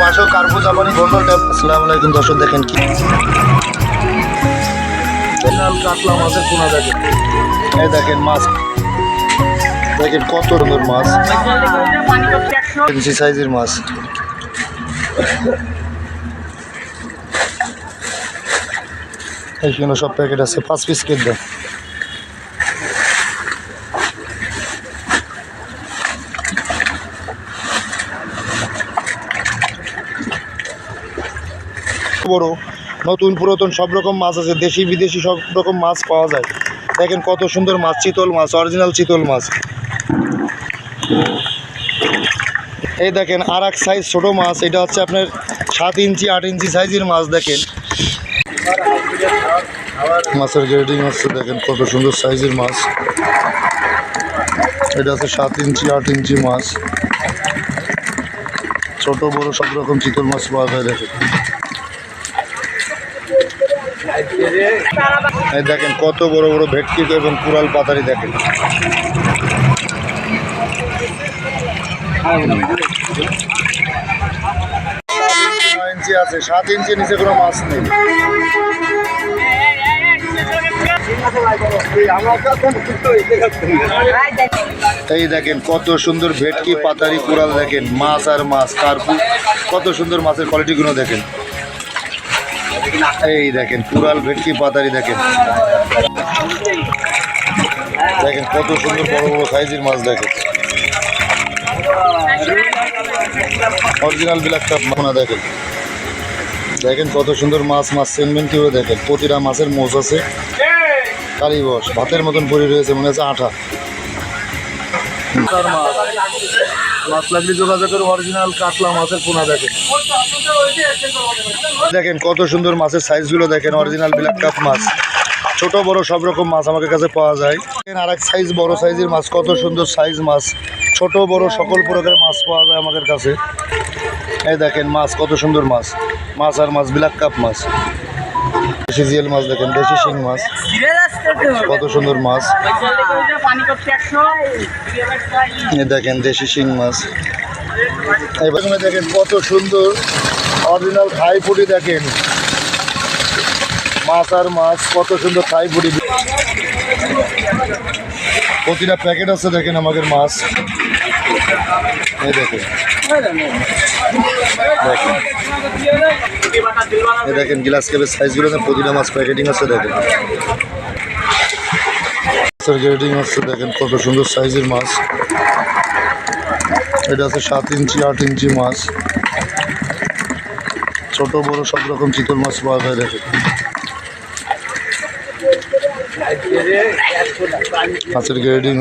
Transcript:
পাশেও কার্পু জাপানি golden tap. আসসালামু আলাইকুম দর্শক, দেখেন কি কাতলা মাছের পোনা দেখেন। এই দেখেন মাছ, দেখেন কত সুন্দর মাছ, ইঞ্চি সাইজের মাছ। এইখানে সব প্যাকেট আছে, 5 পিস কেট দেন। বড় নতুন পুরাতন সব রকম মাছ আছে, দেশি বিদেশি সব রকম মাছ পাওয়া যায়। দেখেন কত সুন্দর মাছ, চিতল মাছ, অরিজিনাল চিতল মাছ। এই দেখেন আর এক সাইজ ছোটো মাছ, এটা হচ্ছে আপনার 7 ইঞ্চি 8 ইঞ্চি সাইজের মাছ। দেখেন মাছের গ্রেডিং হচ্ছে, দেখেন কত সুন্দর সাইজের মাছ। এটা হচ্ছে 7 ইঞ্চি 8 ইঞ্চি মাছ, ছোট বড় সব রকম চিতল মাছ পাওয়া যায়। দেখেন এই দেখেন কত বড় বড় ভেটকি এবং কুরাল পাতারি। দেখেন ইঞ্চি আছে, 7 ইঞ্চি নিচে কোনো মাছ নেই। এই দেখেন কত সুন্দর ভেটকি পাতারি কুরাল। দেখেন মাছ আর মাছ, কার্পু, কত সুন্দর মাছের কোয়ালিটিগুলো দেখেন। এই দেখেন কুরাল ভেটকি পাতারি। দেখেন দেখেন কত সুন্দর বড় বড় সাইজের মাছ। দেখেন অরিজিনাল ব্ল্যাক কাপ পোনা। দেখেন দেখেন কত সুন্দর মাছ, মাছ সেনমেন্ট করে। দেখেন প্রতিটা মাছের মোষ আছে, কালি বস ভাতের মতন পরি রয়েছে, মনে হচ্ছে আঠা। মাছ লাগলে যোগাযোগ করে, অরিজিনাল কাতলা মাছের পোনা। দেখেন দেখেন কত সুন্দর মাছের সাইজগুলো। দেখেন অরিজিনাল ব্ল্যাক কাপ মাছ, ছোট বড় সব রকম মাছ আমাদের কাছে পাওয়া যায়। আর এক সাইজ বড় সাইজের মাছ, কত সুন্দর সাইজ মাছ, ছোট বড় সকল প্রকারের মাছ পাওয়া যায় আমাদের কাছে। এই দেখেন মাছ, কত সুন্দর মাছ, মাছ আর মাছ, ব্ল্যাক কাপ মাছ, দেশি জিয়েল মাছ। দেখেন দেশি শিং মাছ, কত সুন্দর মাছ। এই দেখেন দেশি শিং মাছ। এবার দেখেন কত সুন্দর অরিজিনাল থাই পুটি। দেখেন মাছ আর মাছ, কত সুন্দর থাই পুটি, প্রতিটা প্যাকেট আছে। দেখেন আমাদের মাছ। এই দেখেন এই দেখেন গ্লাস কাপের সাইজগুলো, প্রতিটা মাছ প্যাকেটিং আছে। দেখেন মাছের গ্রেডিং হচ্ছে, দেখেন কত সুন্দর সাইজের মাছ। এটা আছে 7 ইঞ্চি 8 ইঞ্চি মাছ, ছোট বড় সব রকম চিতল মাছ পাওয়া যায়। দেখেন মাছের গ্রেডিং।